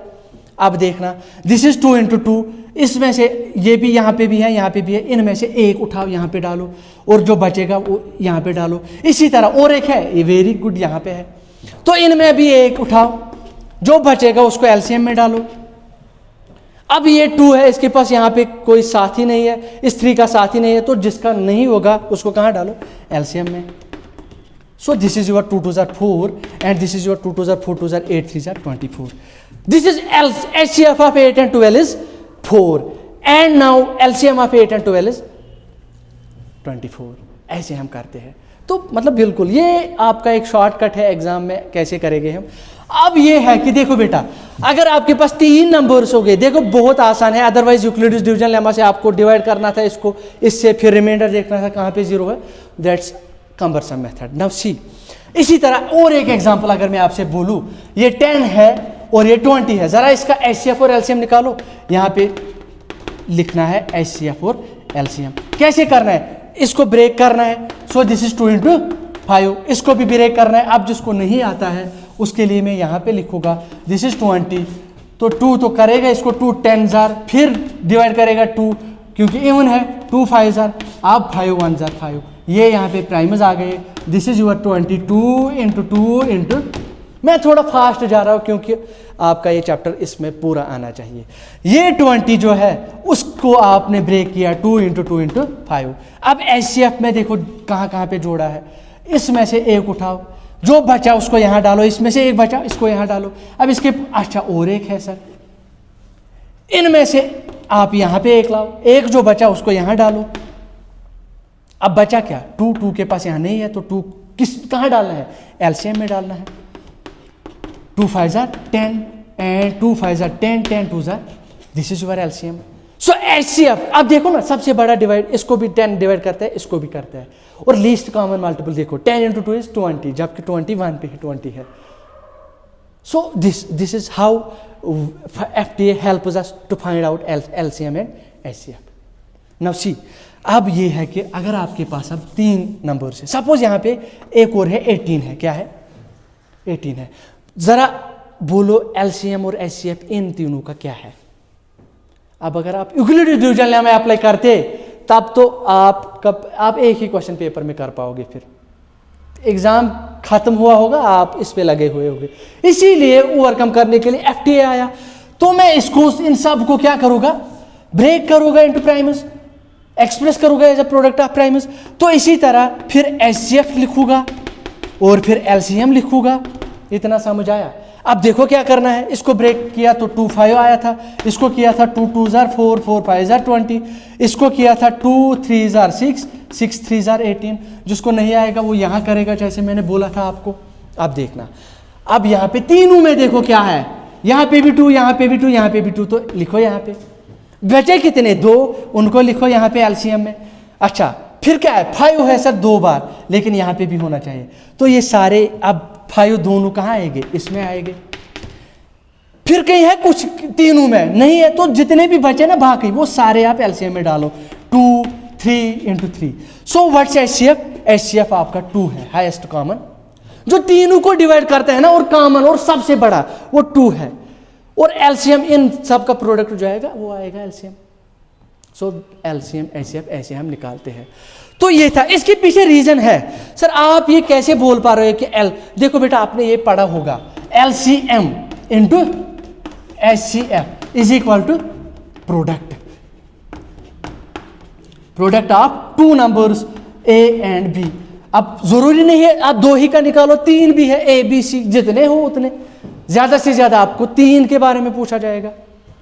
अब देखना, दिस इज 2 × 2, इसमें से ये भी यहाँ पे भी है, यहाँ पे भी है, इनमें से 1 उठाओ, यहाँ पे डालो, और जो बचेगा वो यहाँ पे डालो। इसी तरह और एक है, ये वेरी गुड, यहाँ पे है, तो इनमें भी 1 उठाओ, जो बचेगा उसको एलसीएम में डालो। अब ये 2 है, इसके पास यहाँ पे कोई साथी नहीं है, इस 3 का साथी नहीं है, तो जिसका नहीं होगा उसको कहाँ डालो? एलसीएम में। सो this is your 2 × 2 = 4 and this is your 2 × 2 = 4, 2 × 8, 3 = 24. This is HCF of 8 and 12 is 4, and now LCM of 8 and 12 is 24. ऐसे हम करते हैं। तो मतलब बिल्कुल ये आपका एक शॉर्टकट है एग्जाम में, कैसे करेंगे हम। अब ये है कि देखो बेटा, अगर आपके पास 3 नंबर्स हो गए, देखो बहुत आसान है, अदरवाइज यूक्लिडियन डिवीजन लेमा से आपको डिवाइड करना था इसको, इससे फिर रिमाइंडर देखना था कहाँ पे 0 है। That's cumbersome method. Now see, इसी तरह और एक एग्जांपल अगर मैं आपसे बोलूँ, ये 10 है और ये 20 है, जरा इसका एचसीएफ और एलसीएम निकालो। यहाँ पे लिखना है एचसीएफ और एलसीएम। कैसे करना है? इसको ब्रेक करना है। सो दिस इज 2 × 5, इसको भी ब्रेक करना है। अब जिसको नहीं आता है उसके लिए मैं यहाँ पे लिखूंगा दिस इज 20, तो 2 तो करेगा इसको, 2 10,000, फिर डिवाइड करेगा 2 क्योंकि इवन है, 2 5,000, अब 5 1 5, ये यहाँ पे प्राइमस आ गए। This is your 22 into 2 into, मैं थोड़ा फास्ट जा रहा हूँ क्योंकि आपका ये चैप्टर इसमें पूरा आना चाहिए। ये 20 जो है उसको आपने ब्रेक किया 2 इंटू 2 इंटू 5। अब HCF में देखो कहाँ कहाँ पे जोड़ा है, इसमें से एक उठाओ, जो बचा उसको यहाँ डालो, इसमें से एक बचा इसको यहाँ डालो। अब इसके अच्छा और एक है सर, इनमें से आप यहाँ पे एक लाओ, एक जो बचा उसको यहाँ डालो। अब बचा क्या, 2 के पास यहाँ नहीं है तो 2 कहाँ डालना है, LCM में डालना है। 2 5 10 and 2 5 10 10 2 this is your LCM। So HCF अब देखो ना, सबसे बड़ा डिवाइड, इसको भी 10 डिवाइड करता है, इसको भी करता है, और लीस्ट कॉमन मल्टीपल देखो 10 इंटू 2 इज 20, जबकि 21 पे 20 है। सो this is how FTA helps us to find out LCM and HCF. Now see, अब ये है कि अगर आपके पास अब 3 नंबर है, सपोज यहाँ पे एक और है 18 है, क्या है 18 है, जरा बोलो LCM और HCF इन तीनों का क्या है। अब अगर आप यूक्लिड डिवीजन में अप्लाई करते तब तो आप एक ही क्वेश्चन पेपर में कर पाओगे, फिर एग्जाम खत्म हुआ होगा, आप इस पे लगे हुए होंगे। इसीलिए ओवरकम करने के लिए FTA आया। तो मैं इसको इन सब को क्या करूँगा, ब्रेक करूँगा इनटू प्राइमस, एक्सप्रेस करूँगा as a product of primes. तो इसी तरह फिर HCF लिखूँगा और फिर LCM लिखूँगा। इतना समझ आया। अब देखो क्या करना है, इसको ब्रेक किया तो 2 5 आया था, इसको किया था 2 2 4 4 5 20, इसको किया था 2 3 6 6 3 18। जिसको नहीं आएगा वो यहाँ करेगा जैसे मैंने बोला था आपको। अब देखना, अब यहाँ पे तीनों में देखो क्या है, यहाँ पे भी 2, यहाँ पे भी 2, यहाँ पे भी 2, तो लिखो यहाँ पे। बचे कितने, 2, उनको लिखो यहाँ पे LCM में। अच्छा फिर क्या है, 5 है सर 2 बार, लेकिन यहाँ पे भी होना चाहिए। तो ये सारे अब 5 दोनों कहाँ आएंगे, इसमें आएंगे। फिर कहीं है कुछ तीनों में नहीं है, तो जितने भी बचे ना बाकी वो सारे आप LCM में डालो। 2 3 into 3। So what's HCF, HCF आपका 2 है, हाईएस्ट कॉमन, जो तीनों को डिवाइड करता है ना, और कॉमन और सबसे बड़ा वो 2 है, और LCM इन सब का प्रोडक्ट जो आएगा वो आएगा LCM। सो LCM HCF ऐसे हम निकालते हैं। तो ये था, इसके पीछे रीजन है। सर आप ये कैसे बोल पा रहे हो कि देखो बेटा आपने ये पढ़ा होगा, LCM into HCF is equal to product of 2 numbers A and B। अब जरूरी नहीं है आप 2 ही का निकालो, 3 भी है, A B C जितने हो उतने, ज्यादा से ज्यादा आपको 3 के बारे में पूछा जाएगा।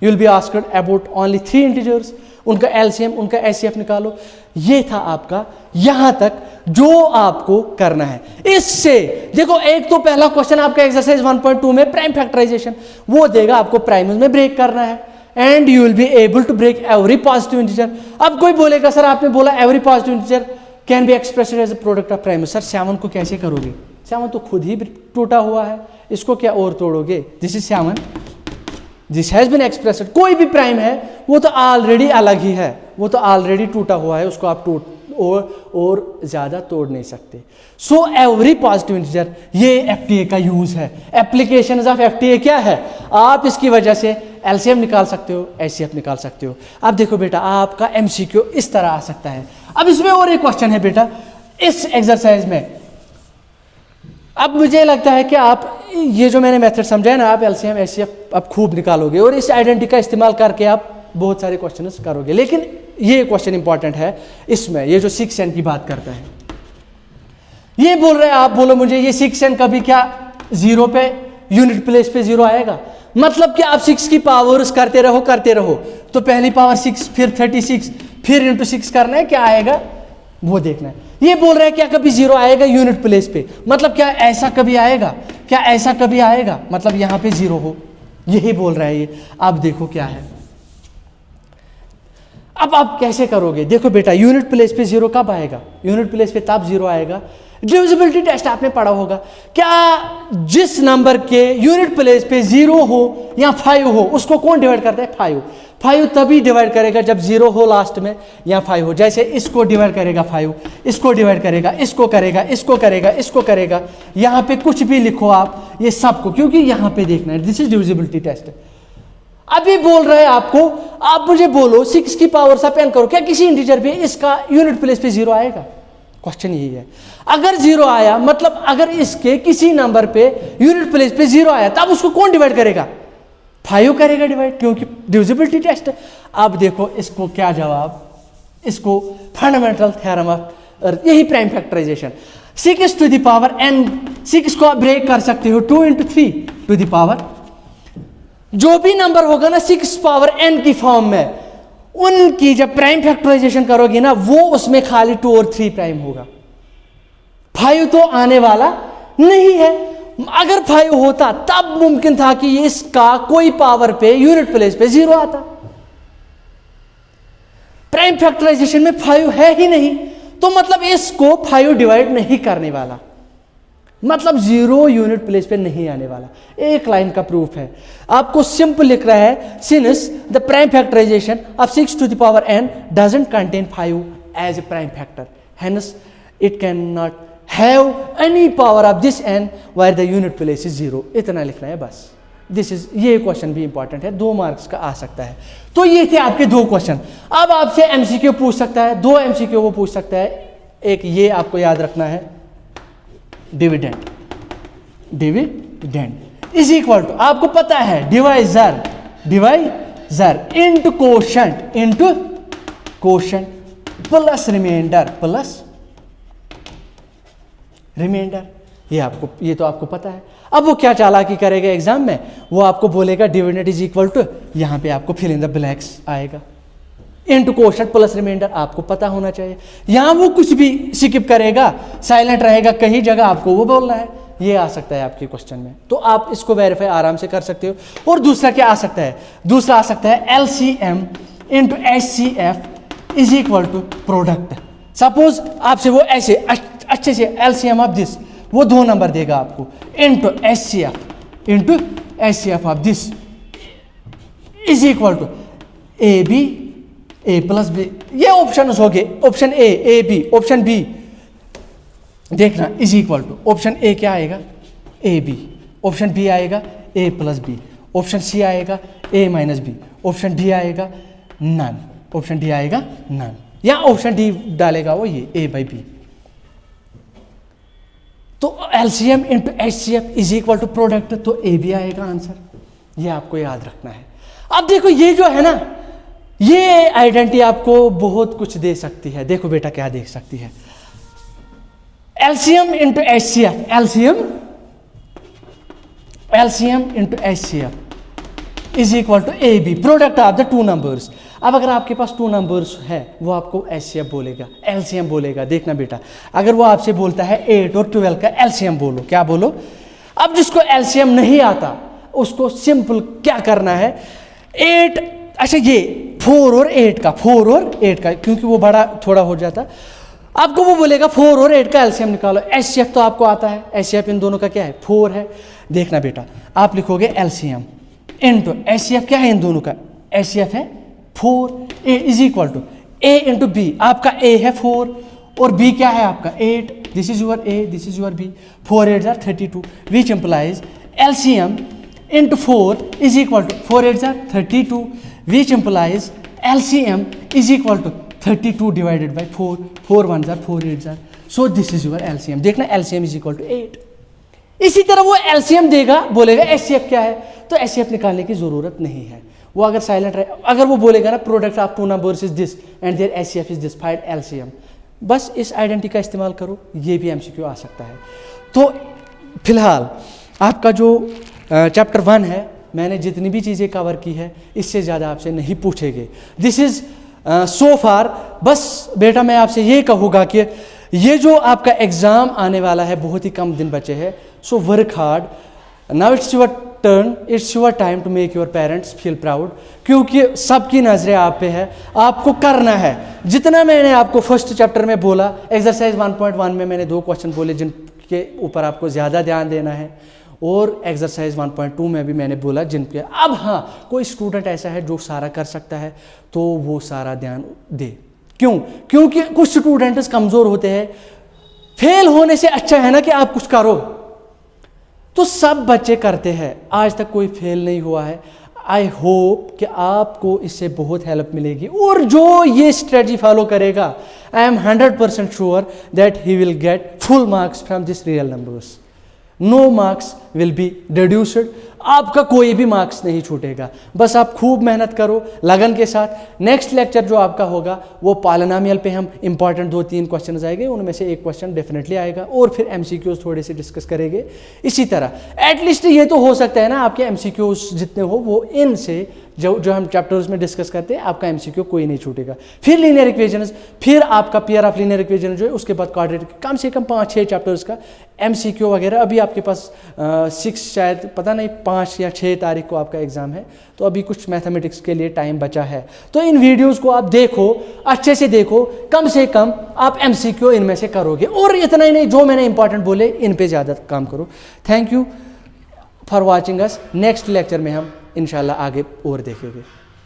You will be asked about only 3 integers, उनका LCM उनका HCF निकालो। ये था आपका यहां तक जो आपको करना है। इससे देखो, एक तो पहला क्वेश्चन आपका एक्सरसाइज 1.2 में प्राइम फैक्टराइजेशन, वो देगा आपको प्राइमस में ब्रेक करना है, and you will be able to break every positive integer. अब कोई बोलेगा सर आपने बोला every positive integer can be expressed as a product of primes. Sir 7 को कैसे करोगे, 7 तो खुद ही टूटा हुआ है, इसको क्या और तोड़ोगे। This is 7, this has been expressed. कोई भी प्राइम है वो तो ऑलरेडी अलग ही है, वो तो ऑलरेडी टूटा हुआ है, उसको आप और ज्यादा तोड़ नहीं सकते। सो एवरी पॉजिटिव इंटीजर, ये FTA का यूज है। एप्लीकेशन ऑफ FTA क्या है, आप इसकी वजह से LCM निकाल सकते हो, HCF निकाल सकते हो। अब देखो बेटा आपका MCQ इस तरह आ सकता है। अब इसमें और एक क्वेश्चन है बेटा इस एक्सरसाइज में। अब मुझे लगता है कि आप ये जो मैंने मेथड समझाया ना, आप LCM HCF अब खूब निकालोगे, और इस आइडेंटिटी का इस्तेमाल करके आप बहुत सारे क्वेश्चंस करोगे। लेकिन ये क्वेश्चन इंपॉर्टेंट है इसमें, ये जो 6n की बात करता है, ये बोल रहे हैं, आप बोलो मुझे ये 6n कभी क्या 0 पे यूनिट प्लेस पे 0 आएगा। मतलब कि आप 6 की पावर्स करते रहो, तो पहली पावर 6, फिर 36, फिर इंटू 6 करना है, क्या आएगा वो देखना है। ये बोल रहे हैं क्या कभी 0 आएगा यूनिट प्लेस पे, मतलब क्या ऐसा कभी आएगा, क्या ऐसा कभी आएगा, मतलब यहां पे 0 हो, यही बोल रहा है ये। अब देखो क्या है, अब आप कैसे करोगे। देखो बेटा यूनिट प्लेस पे 0 कब आएगा, यूनिट प्लेस पे तब 0 आएगा। डिविजिबिलिटी टेस्ट आपने पढ़ा होगा, क्या जिस नंबर के यूनिट प्लेस पे 0 हो या 5 हो उसको कौन डिवाइड करता है, 5 तभी डिवाइड करेगा जब 0 हो लास्ट में या 5 हो। जैसे इसको डिवाइड करेगा 5, इसको डिवाइड करेगा, इसको करेगा, इसको करेगा, इसको करेगा। यहाँ पे कुछ भी लिखो आप, ये सबको, क्योंकि यहाँ पे देखना है, दिस इज डिविजिबिलिटी टेस्ट। अभी बोल रहा है आपको, आप मुझे बोलो 6 की पावर से आप n करो, क्या किसी इंटीजर पे इसका यूनिट प्लेस पे 0 आएगा? क्वेश्चन यही है। अगर 0 आया मतलब अगर इसके किसी नंबर पे यूनिट प्लेस पे 0 आया तब उसको कौन डिवाइड करेगा? 5 करेगा डिवाइड, क्योंकि डिविजिबिलिटी टेस्ट है। अब देखो इसको क्या जवाब, इसको फंडामेंटल थ्योरम ऑफ, यही prime factorization. 6 to the power n, 6 को आप ब्रेक कर सकते हो 2 × 3 टू द पावर, जो भी नंबर होगा ना 6 पावर n की फॉर्म में, उनकी जब प्राइम फैक्टराइजेशन करोगे ना वो उसमें खाली 2 और 3 प्राइम होगा, 5 तो आने वाला नहीं है। अगर 5 होता तब मुमकिन था कि इसका कोई पावर पे यूनिट प्लेस पे 0 आता। प्राइम फैक्टराइजेशन में 5 है ही नहीं, तो मतलब इसको 5 डिवाइड नहीं करने वाला, मतलब 0 यूनिट प्लेस पे नहीं आने वाला। एक लाइन का प्रूफ है, आपको सिंपल लिख रहा है, since the prime factorisation of 6 to the power n doesn't contain 5 as a prime factor, hence it can not have any power of this n where the unit place is 0। इतना लिखना है बस। This is, ये question भी important है, 2 marks का आ सकता है। तो ये थे आपके 2 क्वेश्चन। अब आपसे MCQ पूछ सकता है, 2 MCQ वो पूछ सकता है। एक ये आपको याद रखना है, dividend, dividend is equal to, आपको पता है divisor, divisor into quotient, into quotient plus remainder, plus remainder. ये तो आपको पता है। अब वो क्या चालाकी करेगा एग्जाम में, वो आपको बोलेगा डिविडेंड इज इक्वल टू, यहां पे आपको फिल इन द ब्लैंक्स आएगा, इनटू कोशेंट प्लस रिमाइंडर, आपको पता होना चाहिए। यहां वो कुछ भी स्किप करेगा, साइलेंट रहेगा, कहीं जगह आपको वो बोलना है, ये आ सकता है आपके क्वेश्चन में। तो आप इसको वेरीफाई आराम से कर सकते हो। और दूसरा क्या आ सकता है, दूसरा आ सकता है LCM into HCF is equal to product. Suppose आपसे वो ऐसे अच्छे से LCM ऑफ दिस, वो 2 नंबर देगा आपको, into HCF of this is equal to AB A plus B. ये ऑप्शन हो गए, option A B, option B देखना is equal to, option A क्या आएगा AB, ऑप्शन B आएगा A plus B, option C आएगा A minus B, option D आएगा none, option D आएगा नन, या ऑप्शन D डालेगा वो ये A बाई B। तो LCM into HCF is equal to product, तो A भी आएगा आंसर। ये आपको याद रखना है। अब देखो ये जो है ना, ये आइडेंटिटी आपको बहुत कुछ दे सकती है। देखो बेटा क्या देख सकती है, LCM into HCF, LCM into HCF is equal to AB, product of the 2 numbers. अब अगर आपके पास 2 नंबर्स है, वो आपको HCF बोलेगा, LCM बोलेगा। देखना बेटा, अगर वो आपसे बोलता है 8 और 12 का LCM बोलो, क्या बोलो। अब जिसको LCM नहीं आता उसको सिंपल क्या करना है, 8, अच्छा ये 4 और 8 का, 4 और 8 का, क्योंकि वो बड़ा थोड़ा हो जाता, आपको वो बोलेगा 4 और 8 का LCM निकालो। HCF तो आपको आता है, HCF इन दोनों का क्या है 4 है। देखना बेटा, आप लिखोगे LCM इंटू HCF, क्या है इन दोनों का, HCF है 4, A is equal to A into B, आपका A है 4 और B क्या है आपका 8, this is your A, this is your B, 4 8 are 32, which implies LCM into 4 is equal to 4 8 are 32, which implies LCM is equal to 32 divided by 4, 4 1 are 4 8 are, so this is your LCM। देखना LCM is equal to 8। इसी तरह वो LCM देगा, बोलेगा HCF क्या है, तो HCF निकालने की जरूरत नहीं है। वो अगर साइलेंट रहे, अगर वो बोलेगा ना product of 2 numbers is this and their HCF is this, find LCM, बस इस आइडेंटिटी का इस्तेमाल करो, ये भी MCQ आ सकता है। तो फिलहाल आपका जो चैप्टर 1 है, मैंने जितनी भी चीज़ें कवर की है इससे ज़्यादा आपसे नहीं पूछेंगे। दिस इज़ सो फार। बस बेटा मैं आपसे ये कहूँगा कि ये जो आपका एग्ज़ाम आने वाला है, बहुत ही कम दिन बचे हैं, so work hard. Now it's your turn, it's your time to make your parents feel proud, क्योंकि सबकी नज़रें आप पे है, आपको करना है। जितना मैंने आपको फर्स्ट चैप्टर में बोला, एक्सरसाइज 1.1 में मैंने 2 क्वेश्चन बोले जिनके ऊपर आपको ज़्यादा ध्यान देना है, और एक्सरसाइज 1.2 में भी मैंने बोला जिन पे। अब हाँ, कोई स्टूडेंट ऐसा है जो सारा कर सकता है तो वो सारा ध्यान दे। क्यों? क्योंकि कुछ स्टूडेंट्स कमज़ोर होते हैं। फेल होने से अच्छा है ना कि आप कुछ करो। तो सब बच्चे करते हैं, आज तक कोई फेल नहीं हुआ है। आई होप कि आपको इससे बहुत हेल्प मिलेगी, और जो ये स्ट्रेटजी फॉलो करेगा, I am 100% sure that he will get full marks from this real numbers. No marks will be reduced. आपका कोई भी मार्क्स नहीं छूटेगा. बस आप खूब मेहनत करो लगन के साथ. नेक्स्ट लेक्चर जो आपका होगा वो पॉलिनोमियल पे हम इंपॉर्टेंट 2-3 क्वेश्चन आएंगे, उनमें से एक क्वेश्चन डेफिनेटली आएगा, और फिर एमसीक्यूज थोड़े से डिस्कस करेंगे. इसी तरह एटलीस्ट ये तो हो सकता है ना, आपके एमसीक्यूज जितने हो वो इनसे जो हम चैप्टर्स में डिस्कस करते हैं, आपका एमसीक्यू कोई नहीं छूटेगा. फिर लीनियर इक्वेशंस, फिर आपका पेयर ऑफ लीनियर इक्वेशन जो है, उसके बाद क्वाड्रेटिक, कम से कम 5-6 चैप्टर्स का एमसीक्यू वगैरह. अभी आपके पास 6 शायद पता नहीं 5 या 6 तारीख को आपका एग्जाम है, तो अभी कुछ मैथमेटिक्स के लिए टाइम बचा है. तो इन वीडियोस को आप देखो, अच्छे से देखो, कम से कम आप एमसीक्यू इनमें से करोगे. और इतना ही नहीं, जो मैंने इंपॉर्टेंट बोले इन पे ज़्यादा काम करो. Thank you for watching us. Next lecture में हम इंशाल्लाह आगे और देखेंगे.